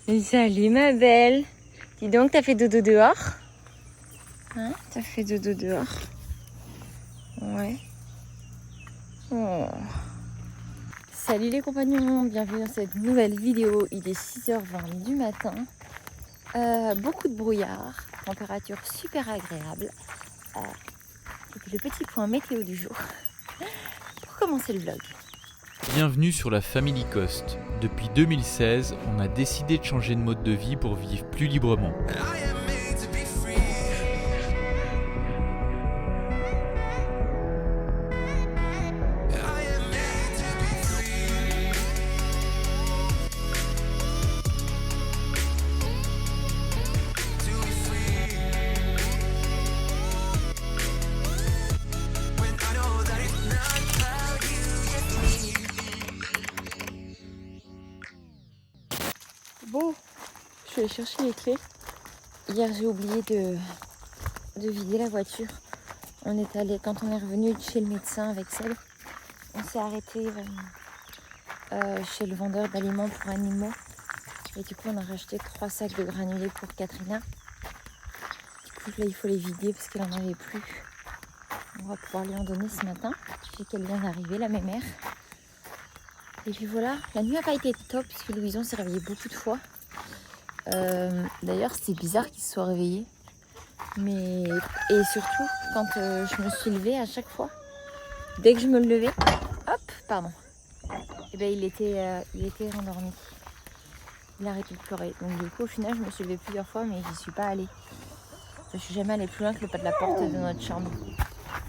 Salut ma belle. Dis donc, t'as fait dodo dehors? Hein? T'as fait dodo dehors? Ouais. Oh. Salut les compagnons, bienvenue dans cette nouvelle vidéo. Il est 6h20 du matin. Beaucoup de brouillard, température super agréable. Et puis le petit point météo du jour pour commencer le vlog. Bienvenue sur la Family Coast. Depuis 2016, on a décidé de changer de mode de vie pour vivre plus librement. Bon, je suis allée chercher les clés. Hier, j'ai oublié de vider la voiture. On est allé, quand on est revenu chez le médecin avec Celle, on s'est arrêté chez le vendeur d'aliments pour animaux. Et du coup, on a racheté 3 sacs de granulés pour Katrina. Du coup, là, il faut les vider parce qu'elle n'en avait plus. On va pouvoir lui en donner ce matin. Je sais qu'elle vient d'arriver, la mémère. Et puis voilà, la nuit n'a pas été top puisque Louison s'est réveillé beaucoup de fois. D'ailleurs, c'est bizarre qu'il se soit réveillé. Et surtout, quand je me suis levée à chaque fois, dès que je me levais, hop, pardon. Et ben il était endormi. Il a arrêté de pleurer. Donc du coup, au final, je me suis levée plusieurs fois, mais j'y suis pas allée. Je suis jamais allée plus loin que le pas de la porte de notre chambre.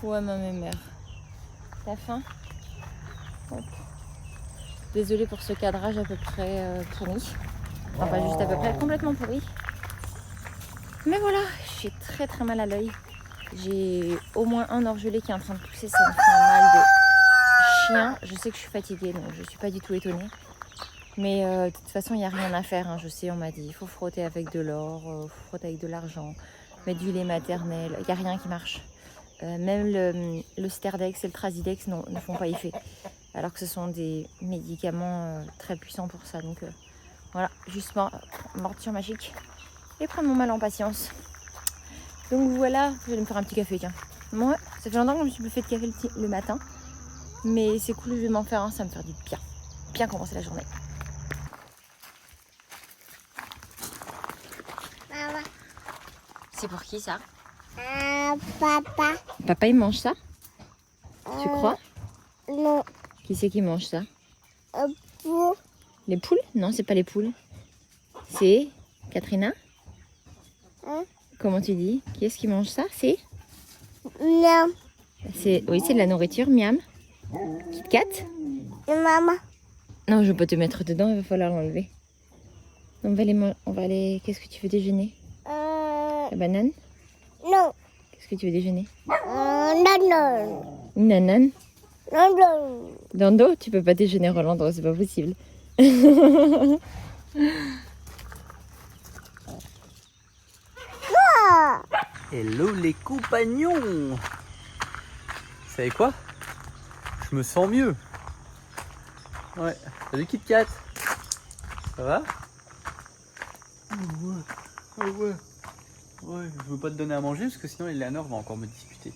Ouais, ma mère. T'as faim? Hop. Désolée pour ce cadrage à peu près pourri. Enfin, pas juste à peu près, complètement pourri. Mais voilà, j'ai très très mal à l'œil. J'ai au moins un orgelet qui est en train de pousser, ça me fait un mal de chien. Je sais que je suis fatiguée, donc je suis pas du tout étonnée. Mais de toute façon, il n'y a rien à faire. Hein. Je sais, on m'a dit, il faut frotter avec de l'or, faut frotter avec de l'argent, mettre du lait maternel. Il n'y a rien qui marche. Même le Sterdex et le Trasidex ne font pas effet. Alors que ce sont des médicaments très puissants pour ça. Donc voilà, juste morture magique et prendre mon mal en patience. Donc voilà, je vais me faire un petit café, tiens. Moi, ça fait longtemps que je me suis plus fait de café le matin. Mais c'est cool, je vais m'en faire un, ça va me faire du bien. Bien commencer la journée. Maman. C'est pour qui ça? Papa. Papa il mange ça? Tu crois? Non. Qui c'est qui mange ça? Pour. Les poules? Non, c'est pas les poules. C'est Katrina? Hein? Comment tu dis? Qui est-ce qui mange ça? C'est? Non. Oui, c'est de la nourriture, miam. Kit Kat? Maman. Non, je veux pas te mettre dedans, il va falloir l'enlever. On va aller... Qu'est-ce que tu veux déjeuner? La banane? Non. Qu'est-ce que tu veux déjeuner? Non. Une nanane? Non. Dando? Tu peux pas déjeuner Rolando, c'est pas possible. Hello les compagnons! Vous savez quoi? Je me sens mieux. Ouais. Salut Kit Kat. Ça va? Ouais. Ouais, je veux pas te donner à manger parce que sinon Eleanor va encore me disputer.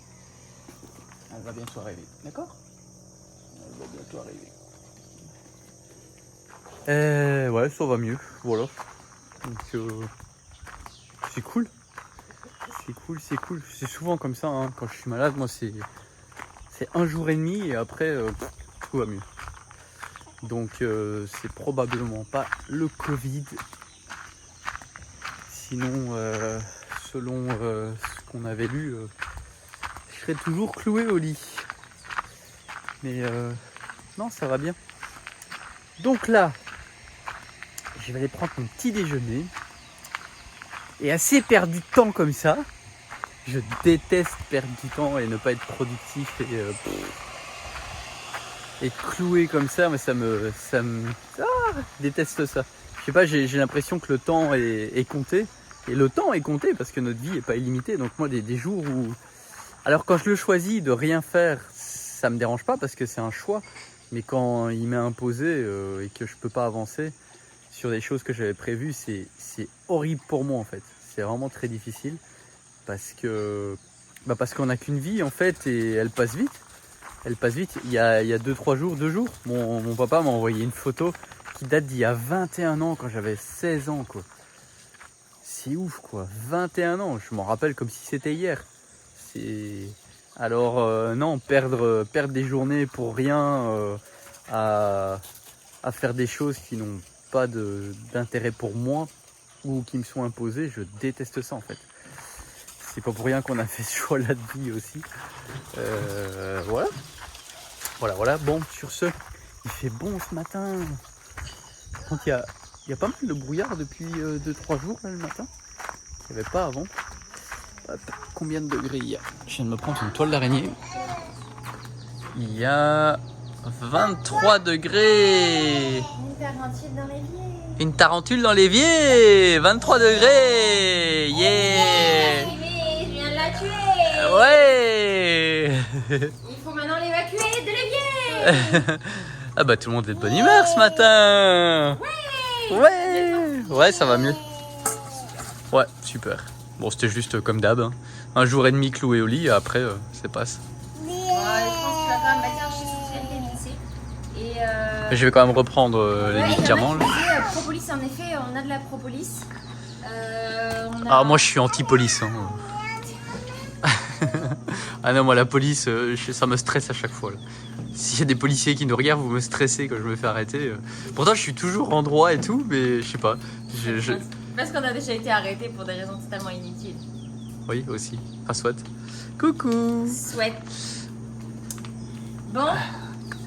Elle va bientôt arriver, d'accord? Elle va bientôt arriver. Ouais, ça va mieux, voilà. Donc c'est cool. C'est cool. C'est souvent comme ça, hein. Quand je suis malade, moi c'est 1 jour et demi et après tout va mieux. Donc c'est probablement pas le Covid. Sinon, selon ce qu'on avait lu, je serais toujours cloué au lit. Mais non, ça va bien. Donc là, je vais aller prendre mon petit déjeuner. Et assez perdre du temps comme ça. Je déteste perdre du temps et ne pas être productif et être cloué comme ça, mais ça me je déteste ça. Je sais pas, j'ai l'impression que le temps est compté. Et le temps est compté parce que notre vie n'est pas illimitée. Donc moi, des jours où... Alors quand je le choisis de rien faire, ça me dérange pas parce que c'est un choix. Mais quand il m'est imposé et que je peux pas avancer, sur des choses que j'avais prévues, c'est horrible pour moi en fait. C'est vraiment très difficile parce qu'on n'a qu'une vie en fait et elle passe vite. Elle passe vite. Il y a 2 jours, mon papa m'a envoyé une photo qui date d'il y a 21 ans quand j'avais 16 ans quoi. C'est ouf quoi, 21 ans, je m'en rappelle comme si c'était hier. Alors non, perdre des journées pour rien à faire des choses qui n'ont pas d'intérêt pour moi ou qui me sont imposées, je déteste ça en fait. C'est pas pour rien qu'on a fait ce choix-là de vie aussi. Voilà. Bon, sur ce, il fait bon ce matin. Donc il y a pas mal de brouillard depuis 2-3 jours là, le matin. Il n'y avait pas avant. Hop, combien de degrés il y a? Je viens de me prendre une toile d'araignée. Il y a 23 degrés. Une tarentule dans l'évier. Une tarentule dans l'évier. 23 degrés. Yeah. Je viens de la tuer. Ouais. Il faut maintenant l'évacuer de l'évier. Ah bah tout le monde est de bonne humeur ce matin. Ouais, ça va mieux. Ouais, super. Bon, c'était juste comme d'hab. Hein. Un jour et demi cloué au lit, après, ça passe. Je pense qu'il va quand même bâtir chez son vitamine C. Et Je vais quand même reprendre les médicaments. Là. Propolis, en effet, on a de la propolis. Ah, moi je suis anti-police. Hein. Ah non, moi la police, ça me stresse à chaque fois. Là. S'il y a des policiers qui nous regardent, vous me stressez quand je me fais arrêter. Pourtant, je suis toujours en droit et tout, mais je sais pas. Parce qu'on a déjà été arrêtés pour des raisons totalement inutiles. Oui, aussi. Ah, soit. Coucou. Souhaite. Bon,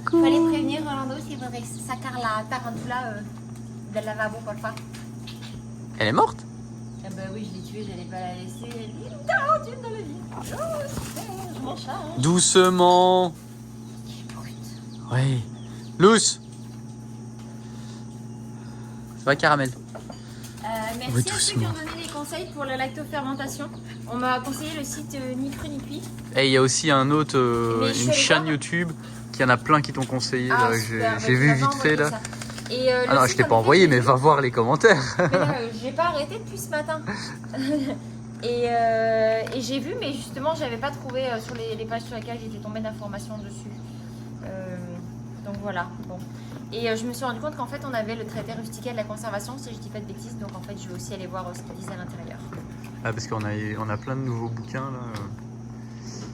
fallait prévenir Rolando s'il faudrait que ça carre la tarantula del lavabo, porfa. Elle est morte? Ah bah oui, je l'ai tuée, j'allais pas la laisser. Une tarentule dans le lit. Oh, super, je m'en charge. Doucement. Oui. Lousse. Ça va, Caramel? Merci Oui, à ceux qui ont donné les conseils pour la lactofermentation. On m'a conseillé le site Ni Cru Ni Cuit. Et il y a aussi un autre, une chaîne voir. YouTube qui en a plein qui t'ont conseillé. Ah, là, super, j'ai vu vite fait là. Et, Ah non, je t'ai pas envoyé, mais va voir les commentaires. J'ai pas arrêté depuis ce matin. et j'ai vu, mais justement, j'avais pas trouvé sur les pages sur lesquelles j'étais tombée d'informations dessus. Donc voilà. Bon. Et je me suis rendu compte qu'en fait, on avait le traité rustiquet de la conservation, si je dis pas de bêtises. Donc en fait, je vais aussi aller voir ce qu'ils disent à l'intérieur. Ah, parce qu'on a plein de nouveaux bouquins là.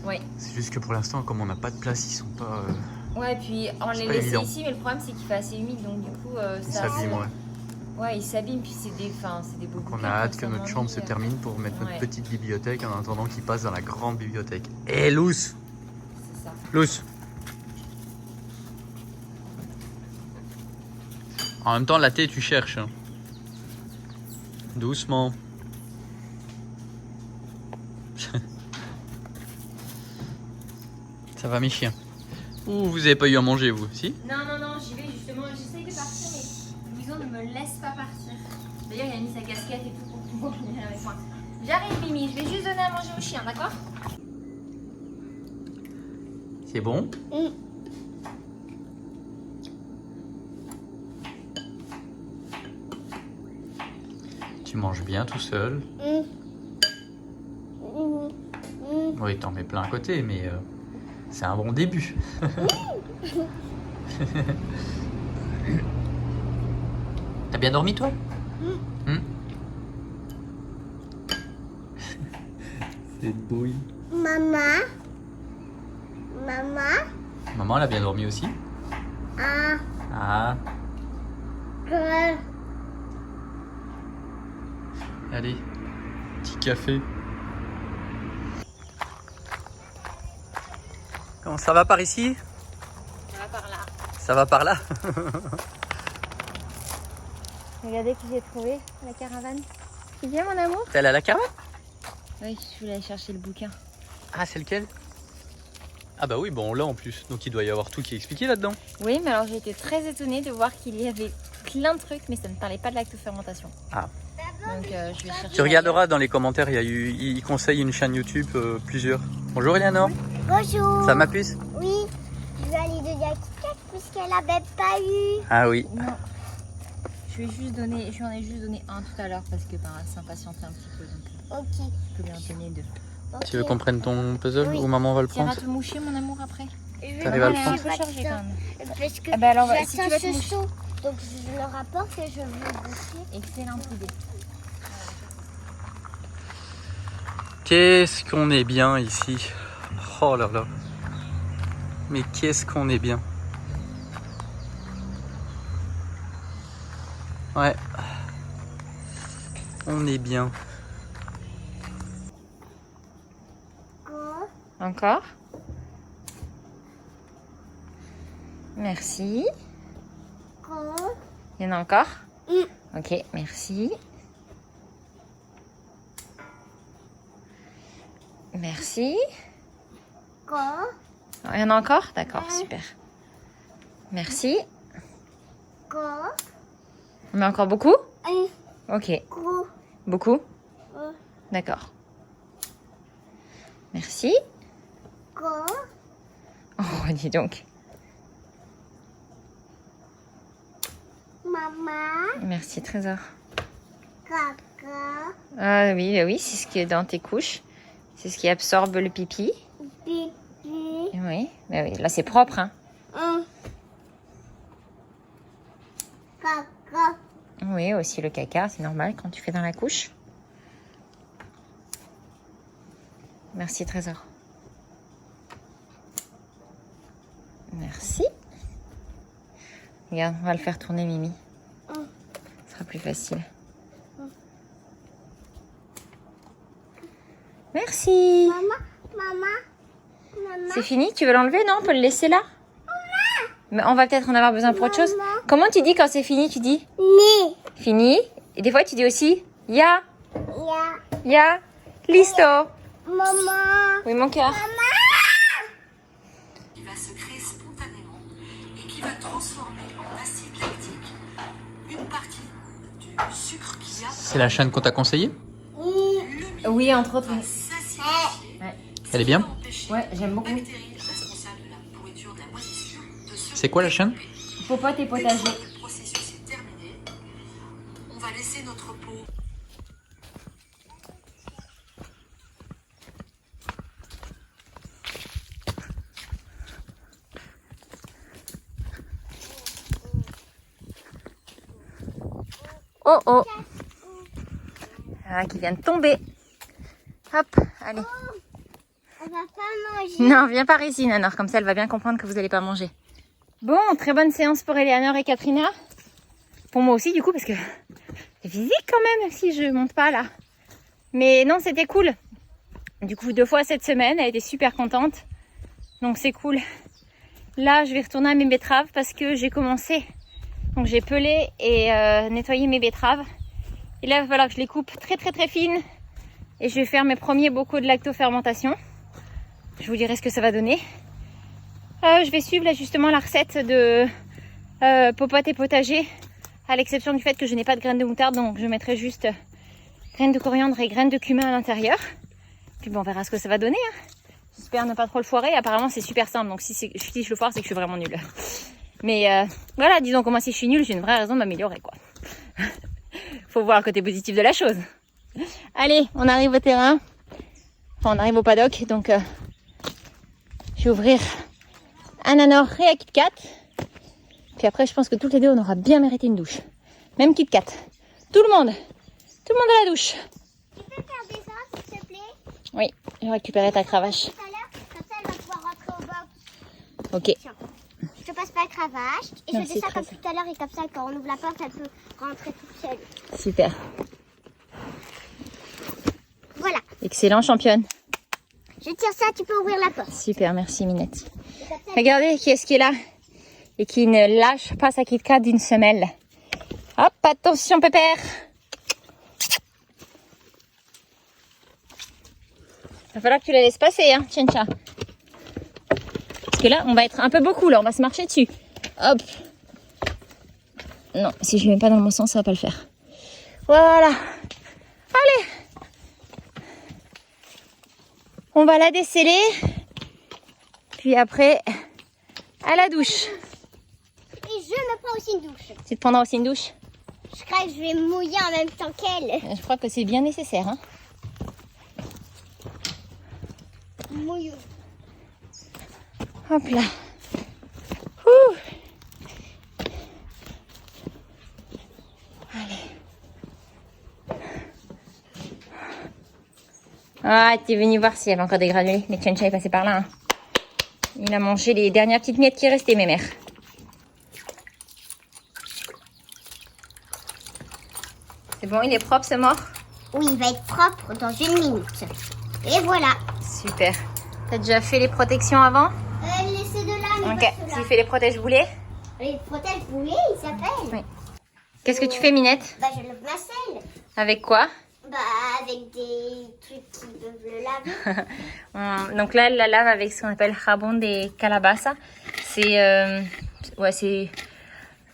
Oui. C'est juste que pour l'instant, comme on n'a pas de place, ils sont pas. Ouais, et puis on les pas laisse évident. ici, mais le problème c'est qu'il fait assez humide, donc du coup Ils ça. s'abîment, ouais. Ouais, ils s'abîment, puis c'est des beaux Donc bouquins. on a hâte que constamment notre chambre mis, se termine pour mettre notre ouais. petite bibliothèque en attendant qu'ils passent dans la grande bibliothèque. Eh, Lousse! C'est ça. Lousse! En même temps, la thé, tu cherches. Hein. Doucement. Ça va, mes chiens? Ouh, vous avez pas eu à manger, vous? Si? Non, j'y vais justement, j'essaye de partir, mais Louison ne me laisse pas partir. D'ailleurs, il a mis sa casquette et tout pour pouvoir venir avec moi. J'arrive, Mimi, je vais juste donner à manger au chien, d'accord? C'est bon? Tu manges bien tout seul? Oui, t'en mets plein à côté, mais c'est un bon début. T'as bien dormi, toi? C'est beau. Maman. Maman, elle a bien dormi aussi? Ah. Allez, petit café. Comment ça va par ici? Ça va par là. Ça va par là? Regardez qui j'ai trouvé à la caravane. C'est bien, mon amour? T'es allé à la caravane? Oui, je voulais aller chercher le bouquin. Ah, c'est lequel? Ah bah oui, bon, on l'a en plus. Donc il doit y avoir tout qui est expliqué là-dedans. Oui, mais alors j'ai été très étonnée de voir qu'il y avait plein de trucs, mais ça ne parlait pas de lactofermentation. Ah. Donc je vais chercher. Tu regarderas dans les commentaires, il conseille une chaîne YouTube, plusieurs. Bonjour Eleanor. Bonjour. Ça ma puce? Oui, je vais aller donner à Kit Kat puisqu'elle n'avait pas eu. Ah oui. Non. Je lui ai juste donné, je lui en ai juste donné un tout à l'heure parce que elle s'impatientait un petit peu. Donc Ok. je peux lui en donner 2. Ok. Tu veux qu'on prenne ton puzzle Oui. ou maman va le Tu iras prendre? te moucher mon amour après. T'arrives à le Elle est un prendre? peu chargée quand même. Parce que Ah bah alors, si tu j'attends vas te ce moucher. son. Donc je le rapporte et je veux boucher. Excellente idée. Qu'est-ce qu'on est bien ici. Oh là là. Mais qu'est-ce qu'on est bien. Ouais. On est bien. Encore. Merci. Il y en a encore? Ok, merci. Merci. Oh, il y en a encore? D'accord, super. Merci. On met encore beaucoup? Ok. Beaucoup? D'accord. Merci. Oh, dis donc. Maman, Merci, Trésor. caca, Ah oui, bah oui, c'est ce qui est dans tes couches. C'est ce qui absorbe le pipi. pipi, Oui, bah oui. Là, c'est propre, hein. caca, Oui, aussi le caca, c'est normal quand tu fais dans la couche. Merci, Trésor. Merci. Regarde, on va le faire tourner, Mimi. Ce sera plus facile. Merci. maman, C'est fini? Tu veux l'enlever? Non, on peut le laisser là? Mais on va peut-être en avoir besoin pour autre chose. Comment tu dis quand c'est fini? Tu dis ni, fini. Et des fois, tu dis aussi ya, ya, ya, listo. maman, Oui, mon cœur. Qui va se créer spontanément et qui va transformer en acide lactique une partie du sucre qu'il y a C'est la chaîne qu'on t'a conseillée? Oui, entre autres. dans s'acidifier. Ouais, Elle est bien? Empêcher ouais, j'aime beaucoup. les bactéries responsables de la pourriture de la moisissure de se C'est quoi la chaîne? Popote et Une fois potager. que le processus est terminé, on va laisser notre peau Oh oh. Ah, qui vient de tomber. Hop, allez. elle va pas manger. Non, viens par ici, Nanor. Comme ça, elle va bien comprendre que vous n'allez pas manger. Bon, très bonne séance pour Eleanor et Katrina. Pour moi aussi, du coup, parce que c'est physique quand même, si je monte pas là. Mais non, c'était cool. Du coup, 2 fois cette semaine, elle était super contente. Donc, c'est cool. Là, je vais retourner à mes betteraves parce que j'ai commencé. Donc, j'ai pelé et nettoyé mes betteraves. Et là, il va falloir que je les coupe très, très, très fines. Et je vais faire mes premiers bocaux de lactofermentation. Je vous dirai ce que ça va donner. Je vais suivre là justement la recette de popote et potager, à l'exception du fait que je n'ai pas de graines de moutarde, donc je mettrai juste graines de coriandre et graines de cumin à l'intérieur. Puis bon, on verra ce que ça va donner. Hein. J'espère ne pas trop le foirer. Apparemment, c'est super simple, donc si je le foire, c'est que je suis vraiment nulle. Mais voilà, disons que moi, si je suis nulle, j'ai une vraie raison de m'améliorer, quoi. Faut voir le côté positif de la chose. Allez, on arrive au terrain. Enfin, on arrive au paddock, donc je vais ouvrir un Nanor et un Kit Kat. Puis après, je pense que toutes les deux, on aura bien mérité une douche. Même Kit Kat. Tout le monde à la douche. Tu peux faire des ordres, s'il te plaît? Oui, je vais récupérer ta cravache. Tout à l'heure, comme ça, elle va pouvoir rentrer au box. Ok. Je te passe la cravache et je Merci, fais ça comme Trésor. tout à l'heure et comme ça, quand on ouvre la porte, elle peut rentrer toute seule. Super. Voilà. Excellent, championne. Je tire ça, tu peux ouvrir la porte. Super, merci Minette. Et comme ça, Regardez qui est-ce qui est là et qui ne lâche pas sa Kit Kat d'une semelle. Hop, attention pépère. Va falloir que tu la laisses passer, hein, Tchencha. Parce que là, on va être un peu beaucoup, là, on va se marcher dessus. Hop. Non, si je ne le mets pas dans le bon sens, ça va pas le faire. Voilà. Allez. On va la déceler. Puis après, à la douche. et je me prends aussi une douche. Tu te prendras aussi une douche? Je crois que je vais me mouiller en même temps qu'elle. Je crois que c'est bien nécessaire. Hein. Mouille. Hop là. Ouh. Allez. Ah, t'es venu voir s'il y avait encore des granulés. Mais Tchencha est passé par là. Hein. Il a mangé les dernières petites miettes qui restaient, mes mères. C'est bon, il est propre, ce mort? Oui, il va être propre dans 1 minute. Et voilà. Super. T'as déjà fait les protections avant? Laissez de là, mais Ok. pas ceux-là. Tu fais les protège-boulets? Les protèges bouillés, ils s'appellent. Oui. Qu'est-ce que tu fais, Minette? Bah, je lave ma selle. Avec quoi? Bah, avec des trucs qui peuvent le laver. Donc là, elle la lave avec ce qu'on appelle jabón de calabaza. C'est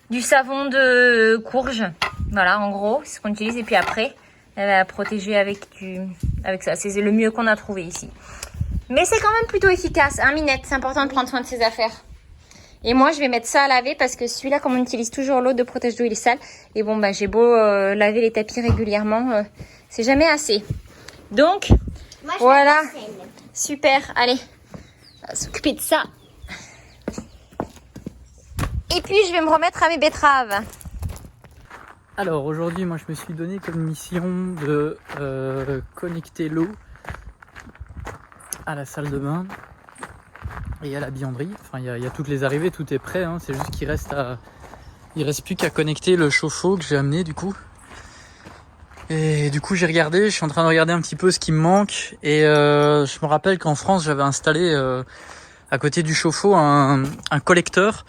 du savon de courge. Voilà, en gros, c'est ce qu'on utilise. Et puis après, elle va protéger avec ça. C'est le mieux qu'on a trouvé ici. Mais c'est quand même plutôt efficace, hein, Minette? C'est important de prendre soin de ses affaires. Et moi, je vais mettre ça à laver parce que celui-là, comme on utilise toujours l'eau de protège d'eau, il est sale. Et bon, bah, j'ai beau laver les tapis régulièrement, c'est jamais assez. Donc, Moi, je voilà. lave ma selle. Super. Allez, on va s'occuper de ça. Et puis, je vais me remettre à mes betteraves. Alors aujourd'hui, moi je me suis donné comme mission de connecter l'eau à la salle de bain et à la buanderie. Enfin, il y a toutes les arrivées, tout est prêt. Hein. C'est juste qu'il reste plus qu'à connecter le chauffe-eau que j'ai amené du coup. Et du coup, je suis en train de regarder un petit peu ce qui me manque. Et je me rappelle qu'en France, j'avais installé à côté du chauffe-eau un collecteur.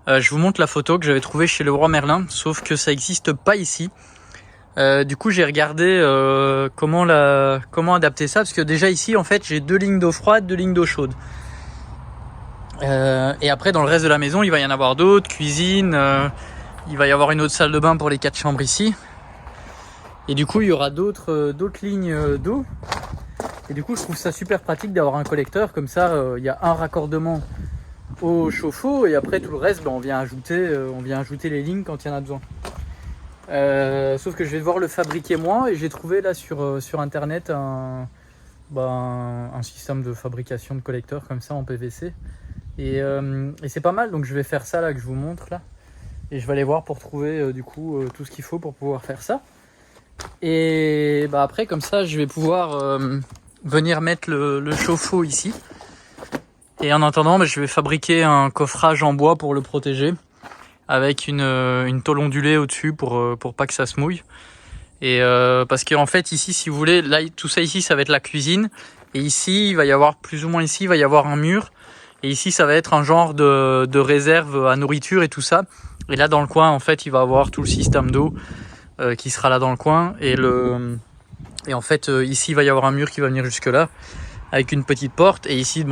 Je vous montre la photo que j'avais trouvée chez Leroy Merlin, sauf que ça n'existe pas ici. Du coup, j'ai regardé comment adapter ça, parce que déjà ici, en fait, j'ai 2 lignes d'eau froide, 2 lignes d'eau chaude. Et après, dans le reste de la maison, il va y en avoir d'autres, cuisine, il va y avoir une autre salle de bain pour les 4 chambres ici. Et du coup, il y aura d'autres lignes d'eau. Et du coup, je trouve ça super pratique d'avoir un collecteur, comme ça, il y a un raccordement au chauffe-eau et après tout le reste, on vient ajouter les lignes quand il y en a besoin. Sauf que je vais devoir le fabriquer moi et j'ai trouvé là sur internet un système de fabrication de collecteurs comme ça en PVC et c'est pas mal, donc je vais faire ça là que je vous montre là et je vais aller voir pour trouver tout ce qu'il faut pour pouvoir faire ça et après comme ça je vais pouvoir venir mettre le chauffe-eau ici. Et en attendant, je vais fabriquer un coffrage en bois pour le protéger avec une tôle ondulée au-dessus pour pas que ça se mouille. Et parce qu'en fait ici, si vous voulez, là tout ça ici, ça va être la cuisine. Et ici, il va y avoir plus ou moins ici, il va y avoir un mur. Et ici, ça va être un genre de réserve à nourriture et tout ça. Et là, dans le coin, en fait, il va y avoir tout le système d'eau qui sera là dans le coin. Et en fait, ici, il va y avoir un mur qui va venir jusque là, avec une petite porte. Et ici,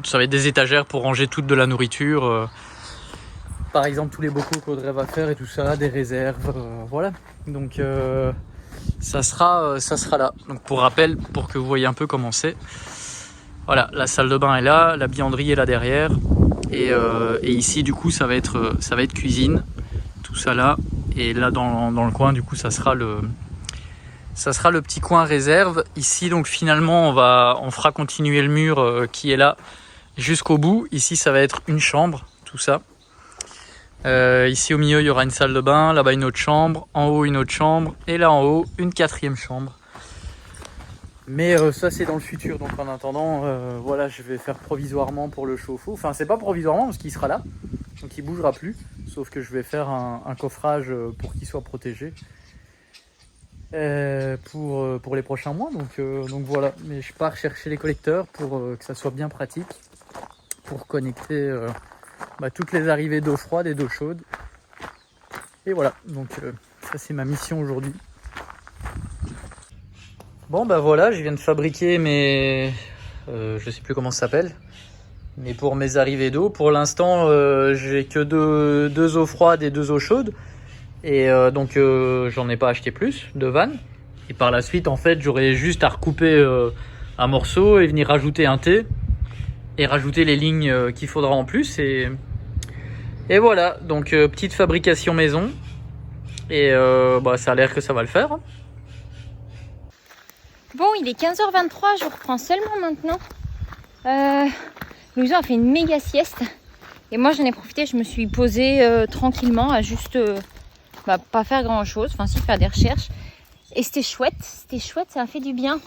ça va être des étagères pour ranger toute de la nourriture. Par exemple, tous les bocaux qu'Audrey va faire et tout ça, des réserves, voilà. Donc, ça sera là. Donc, pour rappel, pour que vous voyez un peu comment c'est. Voilà, la salle de bain est là, la buanderie est là derrière. Et ici, du coup, ça va être cuisine. Tout ça là. Et là, dans le coin, du coup, ça sera le petit coin réserve. Ici, donc finalement, on fera continuer le mur qui est là jusqu'au bout. Ici, ça va être une chambre, tout ça. Ici, au milieu, il y aura une salle de bain. Là-bas, une autre chambre. En haut, une autre chambre. Et là, en haut, une 4e chambre. Mais ça, c'est dans le futur. Donc, en attendant, voilà, je vais faire provisoirement pour le chauffe-eau. Enfin, c'est pas provisoirement parce qu'il sera là. Donc, il bougera plus. Sauf que je vais faire un coffrage pour qu'il soit protégé. Pour les prochains mois, donc voilà. Mais je pars chercher les collecteurs pour que ça soit bien pratique pour connecter toutes les arrivées d'eau froide et d'eau chaude et voilà, donc ça c'est ma mission aujourd'hui. Bon voilà, je viens de fabriquer mes je sais plus comment ça s'appelle, mais pour mes arrivées d'eau, pour l'instant j'ai que deux eaux froides et 2 eaux chaudes. Et donc j'en ai pas acheté plus de vannes. Et par la suite, en fait, j'aurais juste à recouper un morceau et venir rajouter un T et rajouter les lignes qu'il faudra en plus. Et voilà, donc petite fabrication maison. Et ça a l'air que ça va le faire. Hein. Bon, il est 15h23, je reprends seulement maintenant. Louison a fait une méga sieste. Et moi j'en ai profité, je me suis posée tranquillement à juste pas faire grand chose, enfin si, faire des recherches. Et c'était chouette, ça a fait du bien.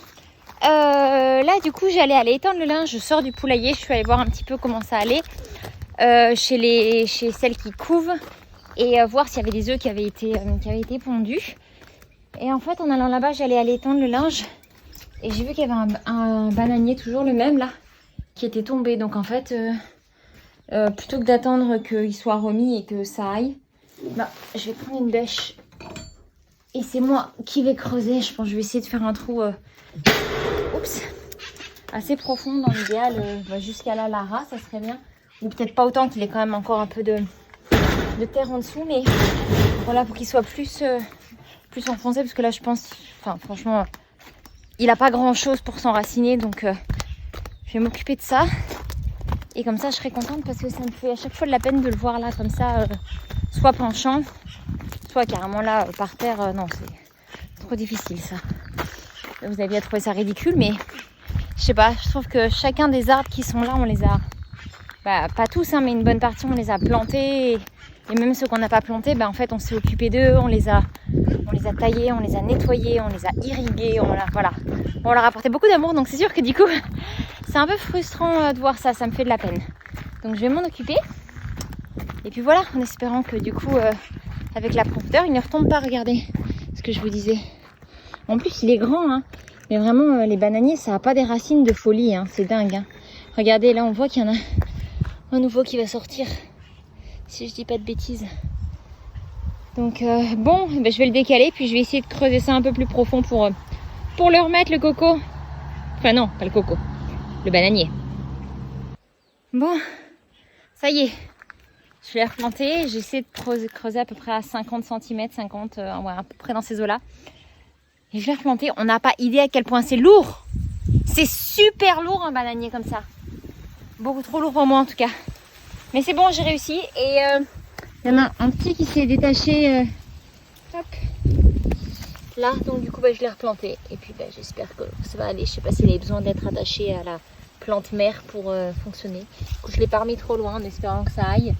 Là du coup j'allais aller étendre le linge, je sors du poulailler, je suis allée voir un petit peu comment ça allait chez celles qui couvent et voir s'il y avait des œufs qui avaient été pondus. Et en fait en allant là-bas j'allais aller étendre le linge et j'ai vu qu'il y avait un bananier, toujours le même là, qui était tombé. Donc en fait plutôt que d'attendre qu'il soit remis et que ça aille, je vais prendre une bêche et c'est moi qui vais creuser. Je pense que je vais essayer de faire un trou assez profond dans l'idéal, jusqu'à la Lara, ça serait bien. Ou peut-être pas autant, qu'il ait quand même encore un peu de terre en dessous, mais voilà, pour qu'il soit plus enfoncé, parce que là je pense, franchement, il a pas grand chose pour s'enraciner, donc je vais m'occuper de ça. Et comme ça je serai contente parce que ça me fait à chaque fois de la peine de le voir là comme ça, soit penchant, soit carrément là par terre. Non, c'est trop difficile ça. Vous avez bien trouvé ça ridicule, mais je sais pas, je trouve que chacun des arbres qui sont là, on les a, pas tous, hein, mais une bonne partie, on les a plantés. Et même ceux qu'on n'a pas plantés, en fait on s'est occupé d'eux, on les a taillés, on les a nettoyés, on les a irrigués, on leur a apporté beaucoup d'amour. Donc c'est sûr que du coup c'est un peu frustrant de voir ça, ça me fait de la peine. Donc je vais m'en occuper. Et puis voilà, en espérant que du coup avec la prompteur il ne retombe pas. Regardez ce que je vous disais. En plus il est grand, hein. Mais vraiment les bananiers ça n'a pas des racines de folie, hein. C'est dingue, hein. Regardez, là on voit qu'il y en a un nouveau qui va sortir, si je dis pas de bêtises. Donc je vais le décaler, puis je vais essayer de creuser ça un peu plus profond pour le remettre, le coco. Enfin non, pas le coco, le bananier. Bon, ça y est, je l'ai replanté. J'ai essayé de creuser à peu près à 50 cm, à peu près dans ces eaux-là. Et je l'ai replanté. On n'a pas idée à quel point c'est lourd. C'est super lourd un bananier comme ça. Beaucoup trop lourd pour moi en tout cas. Mais c'est bon, j'ai réussi. Et il y en a un petit qui s'est détaché là. Donc du coup je l'ai replanté. Et puis j'espère que ça va aller. Je sais pas s'il avait besoin d'être attaché à la plante mère pour fonctionner. Du coup je l'ai pas remis trop loin en espérant que ça aille.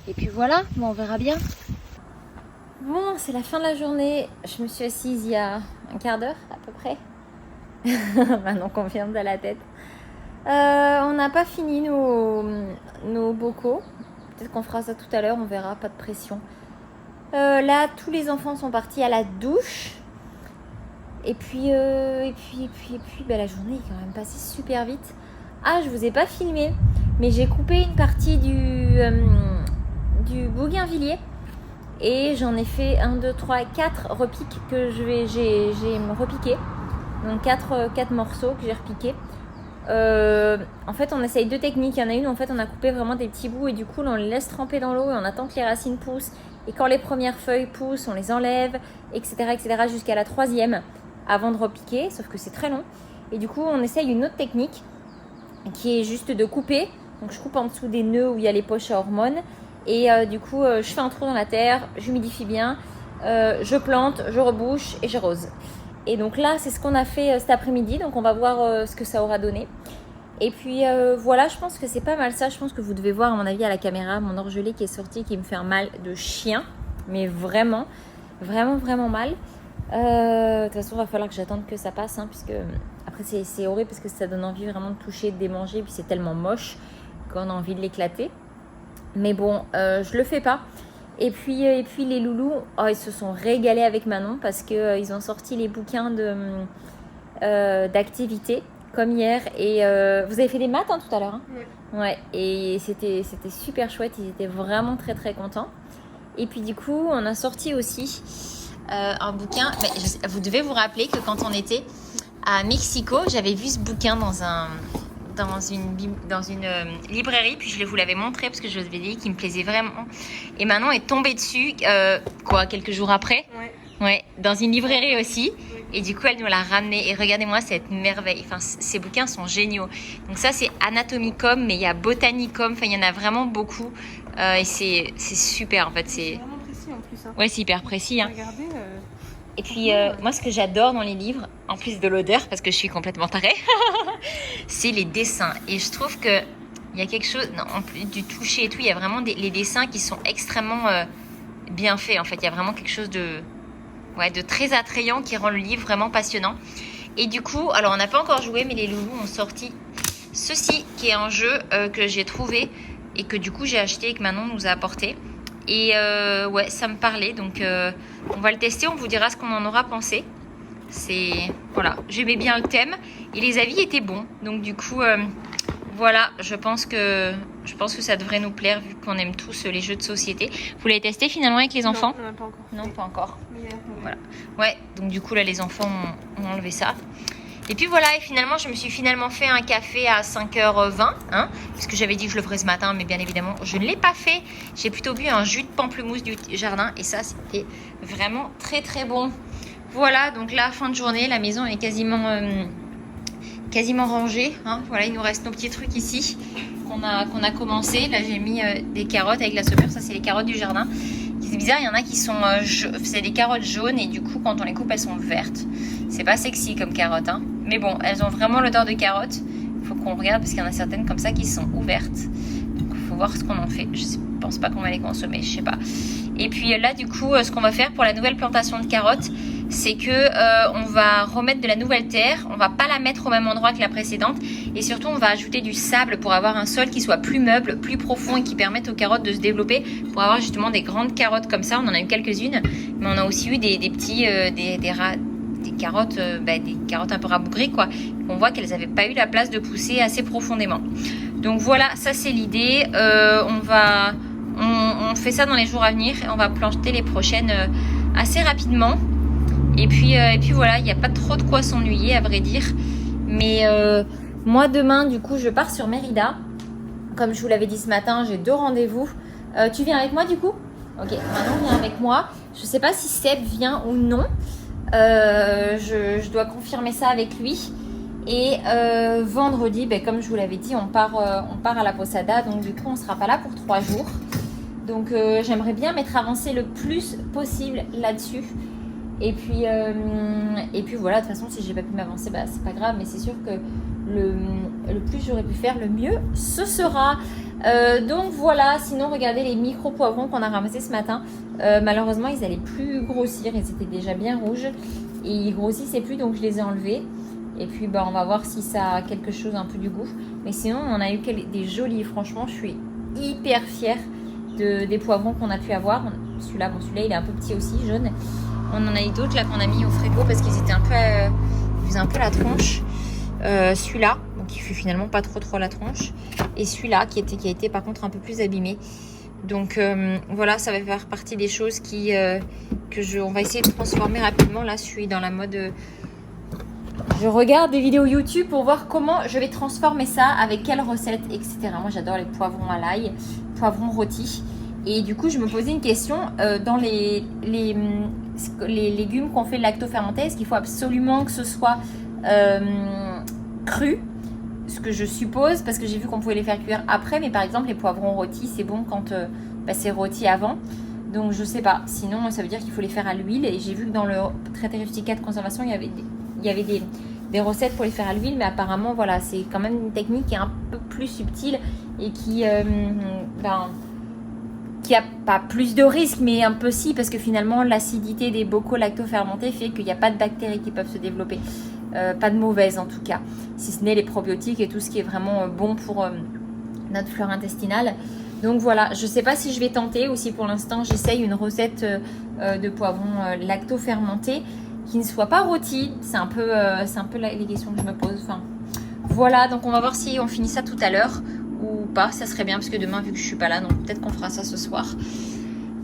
Et puis voilà, on verra bien. Bon, c'est la fin de la journée. Je me suis assise il y a un quart d'heure à peu près. Maintenant qu'on vient de la tête. On n'a pas fini nos bocaux. Peut-être qu'on fera ça tout à l'heure, on verra, pas de pression. Là, tous les enfants sont partis à la douche. Et puis la journée est quand même passée super vite. Ah, je vous ai pas filmé, mais j'ai coupé une partie du bougainvillier. Et j'en ai fait 4 repiques que j'ai repiqué. Donc 4 morceaux que j'ai repiqués. En fait on essaye 2 techniques. Il y en a une, en fait on a coupé vraiment des petits bouts et du coup là, on les laisse tremper dans l'eau et on attend que les racines poussent, et quand les premières feuilles poussent on les enlève, etc. jusqu'à la 3e avant de repiquer, sauf que c'est très long. Et du coup on essaye une autre technique qui est juste de couper. Donc je coupe en dessous des nœuds où il y a les poches à hormones et du coup je fais un trou dans la terre, j'humidifie bien, je plante, je rebouche et j'arrose. Et donc là, c'est ce qu'on a fait cet après-midi. Donc on va voir ce que ça aura donné. Et puis voilà, je pense que c'est pas mal ça. Je pense que vous devez voir à mon avis à la caméra mon orgelet qui est sorti, qui me fait un mal de chien. Mais vraiment, vraiment, vraiment mal. De toute façon, il va falloir que j'attende que ça passe. Puisque après, c'est horrible parce que ça donne envie vraiment de toucher, de démanger. Puis c'est tellement moche qu'on a envie de l'éclater. Mais bon, je le fais pas. Et puis les loulous, ils se sont régalés avec Manon parce qu'ils ont sorti les bouquins d'activités comme hier. Et vous avez fait des maths tout à l'heure, hein? Oui. Ouais, et c'était super chouette, ils étaient vraiment très très contents. Et puis du coup, on a sorti aussi un bouquin. Vous devez vous rappeler que quand on était à Mexico, j'avais vu ce bouquin dans une librairie, puis je vous l'avais montré parce que je vous avais dit qu'il me plaisait vraiment. Et Manon est tombée dessus, quelques jours après. Ouais, dans une librairie aussi. Et du coup, elle nous l'a ramené. Et regardez-moi cette merveille. Enfin, ces bouquins sont géniaux. Donc ça, c'est Anatomicum, mais il y a Botanicum. Enfin, il y en a vraiment beaucoup. Et c'est super, en fait. C'est vraiment précis, en plus. plus. Hein. Ouais, c'est hyper précis. Hein. Regardez. Et puis, moi, ce que j'adore dans les livres, en plus de l'odeur, parce que je suis complètement tarée, c'est les dessins. Et je trouve que il y a quelque chose, non, en plus du toucher et tout, il y a vraiment les dessins qui sont extrêmement bien faits. En fait, il y a vraiment quelque chose de très attrayant qui rend le livre vraiment passionnant. Et du coup, alors on n'a pas encore joué, mais les loulous ont sorti ceci, qui est un jeu que j'ai trouvé et que du coup j'ai acheté et que Manon nous a apporté. Et ouais, ça me parlait, donc on va le tester, on vous dira ce qu'on en aura pensé. Voilà, j'aimais bien le thème et les avis étaient bons. Donc du coup, voilà, je pense que ça devrait nous plaire vu qu'on aime tous les jeux de société. Vous l'avez testé finalement avec les enfants? Non, pas encore. Non, pas encore. Mais, Voilà. Ouais, donc du coup là les enfants ont enlevé ça. Et puis voilà, et finalement je me suis fait un café à 5h20, hein, parce que j'avais dit que je le ferais ce matin, mais bien évidemment je ne l'ai pas fait. J'ai plutôt bu un jus de pamplemousse du jardin et ça c'était vraiment très très bon. Voilà, donc là fin de journée, la maison est quasiment rangée, hein. Voilà, il nous reste nos petits trucs ici qu'on a commencé. Là j'ai mis des carottes avec la saumure, ça c'est les carottes du jardin. C'est bizarre, il y en a qui sont c'est des carottes jaunes et du coup quand on les coupe elles sont vertes. C'est pas sexy comme carottes, hein. Mais bon, elles ont vraiment l'odeur de carotte. Il faut qu'on regarde parce qu'il y en a certaines comme ça qui sont ouvertes. Donc il faut voir ce qu'on en fait. Je pense pas qu'on va les consommer, je sais pas. Et puis là du coup, ce qu'on va faire pour la nouvelle plantation de carottes, c'est que on va remettre de la nouvelle terre. On va pas la mettre au même endroit que la précédente. Et surtout, on va ajouter du sable pour avoir un sol qui soit plus meuble, plus profond et qui permette aux carottes de se développer. Pour avoir justement des grandes carottes comme ça. On en a eu quelques-unes. Mais on a aussi eu des petits... des carottes un peu rabougries quoi. On voit qu'elles n'avaient pas eu la place de pousser assez profondément. Donc voilà, ça c'est l'idée. On fait ça dans les jours à venir et on va planter les prochaines assez rapidement. Et puis voilà, il n'y a pas trop de quoi s'ennuyer à vrai dire. Mais moi demain du coup je pars sur Mérida. Comme je vous l'avais dit ce matin, j'ai 2 rendez-vous. Tu viens avec moi du coup? Ok, Manon vient avec moi. Je ne sais pas si Seb vient ou non. Je dois confirmer ça avec lui. Et vendredi, comme je vous l'avais dit, on part à la Posada. Donc du coup, on ne sera pas là pour 3 jours. Donc j'aimerais bien m'être avancée le plus possible là-dessus. Et puis voilà, de toute façon, si j'ai pas pu m'avancer, c'est pas grave. Mais c'est sûr que le plus j'aurais pu faire, le mieux ce sera. Donc voilà, sinon regardez les micro poivrons qu'on a ramassés ce matin. Malheureusement ils allaient plus grossir, ils étaient déjà bien rouges et ils grossissaient plus, donc je les ai enlevés. Et puis on va voir si ça a quelque chose un peu du goût. Mais sinon on a eu des jolis, franchement je suis hyper fière des poivrons qu'on a pu avoir. Celui-là il est un peu petit aussi, jaune. On en a eu d'autres là qu'on a mis au frigo parce qu'ils étaient ils faisaient un peu la tronche. Celui-là, donc il fait finalement pas trop la tronche, et celui-là qui a été par contre un peu plus abîmé. Donc voilà, ça va faire partie des choses on va essayer de transformer rapidement. Là je suis dans la mode je regarde des vidéos YouTube pour voir comment je vais transformer ça, avec quelle recette, etc. Moi j'adore les poivrons à l'ail, poivrons rôtis. Et du coup je me posais une question, dans les légumes qu'on fait lacto-fermentés, est-ce qu'il faut absolument que ce soit cru, ce que je suppose, parce que j'ai vu qu'on pouvait les faire cuire après, mais par exemple les poivrons rôtis c'est bon quand c'est rôti avant, donc je sais pas, sinon ça veut dire qu'il faut les faire à l'huile. Et j'ai vu que dans le traité rectificat de conservation il y avait des recettes pour les faire à l'huile, mais apparemment voilà, c'est quand même une technique qui est un peu plus subtile et qui a pas plus de risques, mais un peu si, parce que finalement l'acidité des bocaux lacto-fermentés fait qu'il n'y a pas de bactéries qui peuvent se développer. Pas de mauvaises en tout cas, si ce n'est les probiotiques et tout ce qui est vraiment bon pour notre flore intestinale. Donc voilà, je sais pas si je vais tenter ou si pour l'instant j'essaye une recette de poivrons lacto-fermentés qui ne soit pas rôti. C'est un peu les questions que je me pose. Enfin, voilà, donc on va voir si on finit ça tout à l'heure ou pas. Ça serait bien parce que demain, vu que je suis pas là, donc peut-être qu'on fera ça ce soir.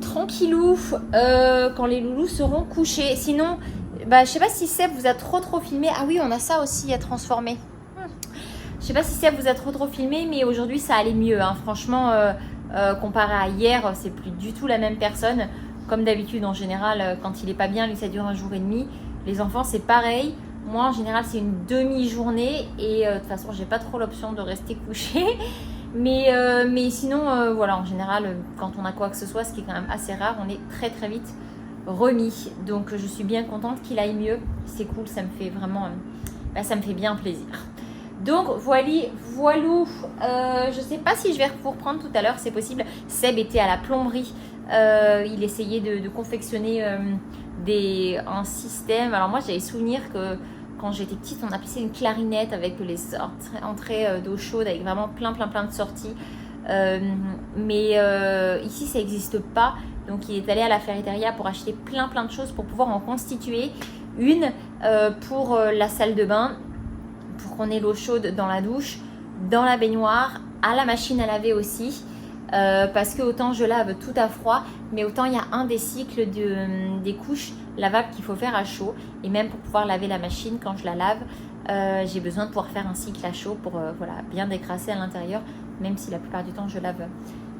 Tranquillou, quand les loulous seront couchés. Sinon, je sais pas si Seb vous a trop filmé. Ah oui, on a ça aussi à transformer. Je sais pas si Seb vous a trop filmé, mais aujourd'hui ça allait mieux. Hein. Franchement, comparé à hier, c'est plus du tout la même personne. Comme d'habitude, en général, quand il est pas bien, lui ça dure 1 jour et demi. Les enfants, c'est pareil. Moi, en général, c'est une demi-journée et de toute façon, j'ai pas trop l'option de rester couchée. Mais sinon, voilà, en général, quand on a quoi que ce soit, ce qui est quand même assez rare, on est très très vite remis. Donc je suis bien contente qu'il aille mieux. C'est cool, ça me fait vraiment, ça me fait bien plaisir. Donc voilou, je sais pas si je vais vous reprendre tout à l'heure, c'est possible. Seb était à la plomberie, il essayait de confectionner un système. Alors moi j'avais souvenir que quand j'étais petite on appelait ça une clarinette avec les entrées d'eau chaude avec vraiment plein de sorties. Mais ici ça n'existe pas. Donc il est allé à la Ferreteria pour acheter plein de choses pour pouvoir en constituer une pour la salle de bain, pour qu'on ait l'eau chaude dans la douche, dans la baignoire, à la machine à laver aussi. Parce que autant je lave tout à froid, mais autant il y a un des cycles des couches lavables qu'il faut faire à chaud. Et même pour pouvoir laver la machine quand je la lave, j'ai besoin de pouvoir faire un cycle à chaud pour voilà, bien décrasser à l'intérieur, même si la plupart du temps je lave.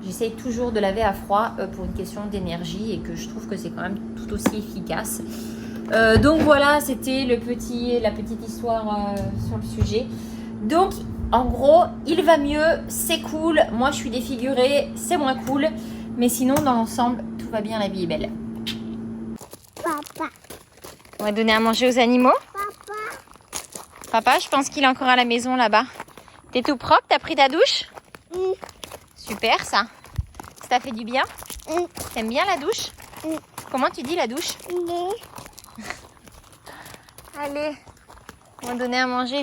J'essaye toujours de laver à froid pour une question d'énergie et que je trouve que c'est quand même tout aussi efficace. Donc voilà, c'était la petite histoire sur le sujet. Donc en gros, il va mieux, c'est cool. Moi je suis défigurée, c'est moins cool. Mais sinon dans l'ensemble, tout va bien, la vie est belle. Papa. On va donner à manger aux animaux. Papa, je pense qu'il est encore à la maison là-bas. T'es tout propre, t'as pris ta douche? Super ça. Ça t'a fait du bien? T'aimes bien la douche? Comment tu dis la douche? Allez, on va donner à manger.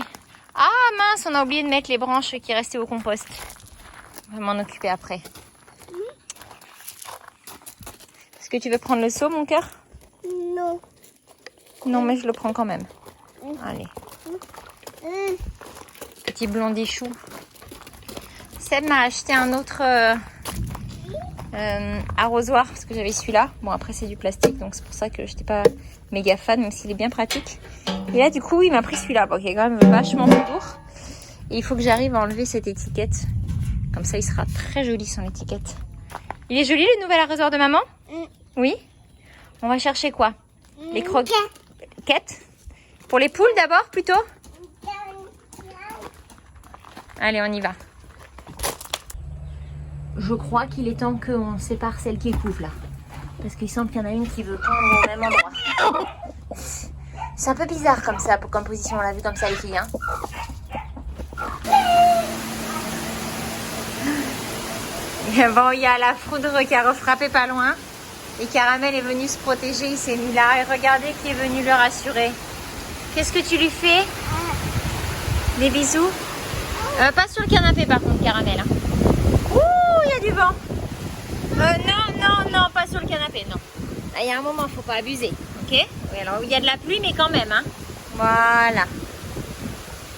Ah mince, on a oublié de mettre les branches qui restaient au compost. On va m'en occuper après. Est-ce que tu veux prendre le seau, mon cœur? Non. Non, mais je le prends quand même. Allez. Petit blondichou. Seb m'a acheté un autre arrosoir parce que j'avais celui-là. Bon, après c'est du plastique, donc c'est pour ça que je n'étais pas méga fan, même s'il est bien pratique. Et là, du coup, il m'a pris celui-là, bon, qui est quand même vachement plus lourd. Et il faut que j'arrive à enlever cette étiquette. Comme ça, il sera très joli son étiquette. Il est joli le nouvel arrosoir de maman? Oui. On va chercher quoi? Les croquettes? Pour les poules d'abord, plutôt? Allez, on y va. Je crois qu'il est temps qu'on sépare celle qui couve là. Parce qu'il semble qu'il y en a une qui veut pondre au même endroit. C'est un peu bizarre comme ça, comme position, on l'a vu comme ça les filles. Hein. Bon, il y a la foudre qui a refrappé pas loin. Et Caramel est venu se protéger, il s'est mis là. Et regardez qui est venu le rassurer. Qu'est-ce que tu lui fais? Des bisous? Pas sur le canapé par contre, Caramel. Hein. Ouh, il y a du vent. Non, pas sur le canapé, non. Il y a un moment, il ne faut pas abuser, ok? Oui, alors il y a de la pluie, mais quand même, hein. Voilà.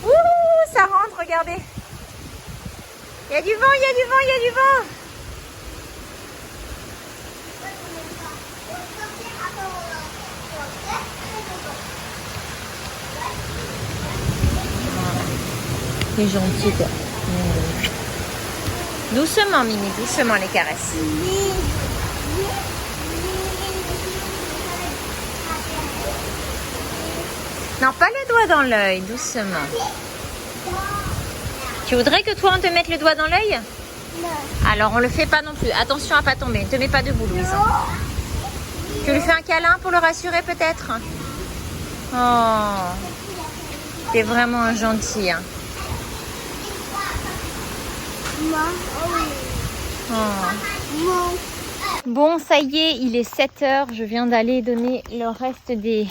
Ouh, ça rentre, regardez. Il y a du vent, il y a du vent, il y a du vent. C'est gentil, quoi. Doucement, Mimi, doucement les caresses. Non, pas le doigt dans l'œil, doucement. Tu voudrais que toi on te mette le doigt dans l'œil? Non. Alors on le fait pas non plus. Attention à pas tomber. Ne te mets pas debout, Louise. Tu lui fais un câlin pour le rassurer peut-être? Oh, t'es vraiment un gentil. Hein. Oh. Bon, ça y est, il est 7h. Je viens d'aller donner le reste des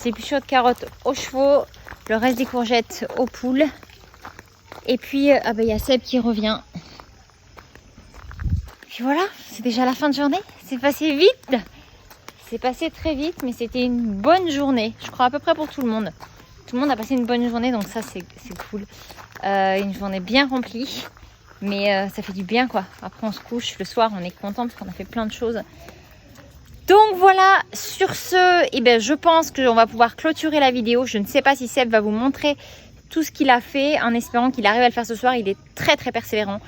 épluchures de carottes aux chevaux, le reste des courgettes aux poules. Et puis, il y a Seb qui revient. Puis voilà, c'est déjà la fin de journée. C'est passé vite. C'est passé très vite, mais c'était une bonne journée. Je crois à peu près pour tout le monde. Tout le monde a passé une bonne journée, donc ça, c'est cool. Une journée bien remplie. Mais ça fait du bien, quoi. Après, on se couche le soir, on est content parce qu'on a fait plein de choses. Donc voilà, sur ce, je pense qu'on va pouvoir clôturer la vidéo. Je ne sais pas si Seb va vous montrer tout ce qu'il a fait, en espérant qu'il arrive à le faire ce soir. Il est très très persévérant,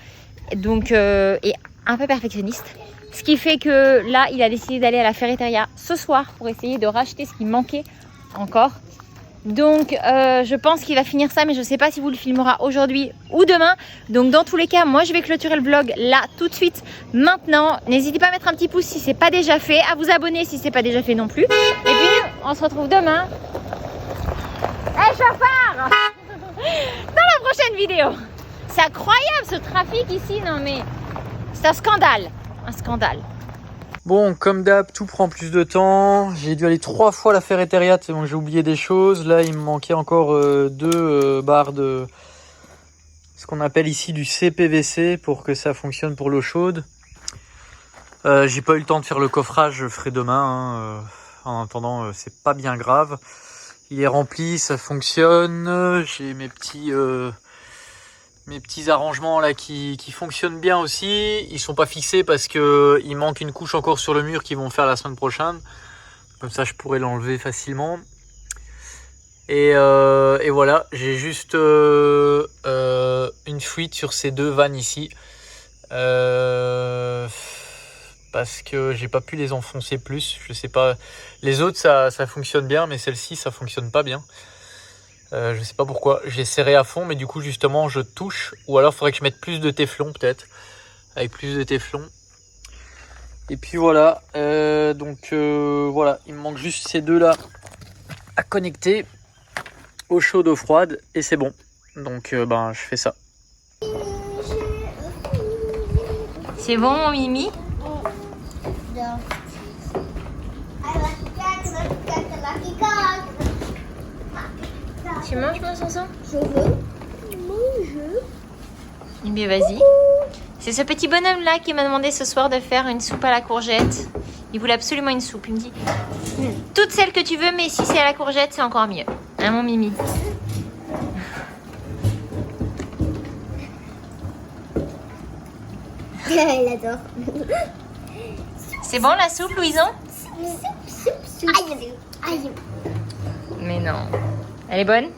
donc et un peu perfectionniste. Ce qui fait que là, il a décidé d'aller à la Ferreteria ce soir pour essayer de racheter ce qui manquait encore. Donc je pense qu'il va finir ça, mais je ne sais pas si vous le filmera aujourd'hui ou demain. Donc dans tous les cas, moi je vais clôturer le vlog là tout de suite maintenant. N'hésitez pas à mettre un petit pouce si ce n'est pas déjà fait, à vous abonner si ce n'est pas déjà fait non plus. Et puis on se retrouve demain. Hey chauffeur dans la prochaine vidéo. C'est incroyable ce trafic ici, non mais c'est un scandale. Un scandale. Bon, comme d'hab, tout prend plus de temps. J'ai dû aller 3 fois à la ferrétériat, donc j'ai oublié des choses. Là, il me manquait encore 2 barres de ce qu'on appelle ici du CPVC pour que ça fonctionne pour l'eau chaude. J'ai pas eu le temps de faire le coffrage, je le ferai demain. En attendant, c'est pas bien grave. Il est rempli, ça fonctionne. J'ai mes petits arrangements là qui fonctionnent bien aussi. Ils sont pas fixés parce que il manque une couche encore sur le mur qu'ils vont faire la semaine prochaine. Comme ça je pourrais l'enlever facilement. Et voilà, j'ai juste une fuite sur ces 2 vannes ici. Parce que j'ai pas pu les enfoncer plus. Je sais pas. Les autres ça fonctionne bien, mais celle-ci ça fonctionne pas bien. Je sais pas pourquoi, j'ai serré à fond, mais du coup justement je touche, ou alors il faudrait que je mette plus de téflon peut-être, avec plus de téflon. Et puis voilà, voilà, il me manque juste ces 2 là à connecter, eau chaude, eau froide, et c'est bon. Donc je fais ça. C'est bon mon Mimi? Tu manges mon Sanson? Je veux manger. Eh bien vas-y. C'est ce petit bonhomme là qui m'a demandé ce soir de faire une soupe à la courgette. Il voulait absolument une soupe. Il me dit toutes celles que tu veux, mais si c'est à la courgette c'est encore mieux. Hein mon Mimi? Elle adore. C'est bon la soupe Louison? Aïe, aïe. Mais non. Elle est bonne?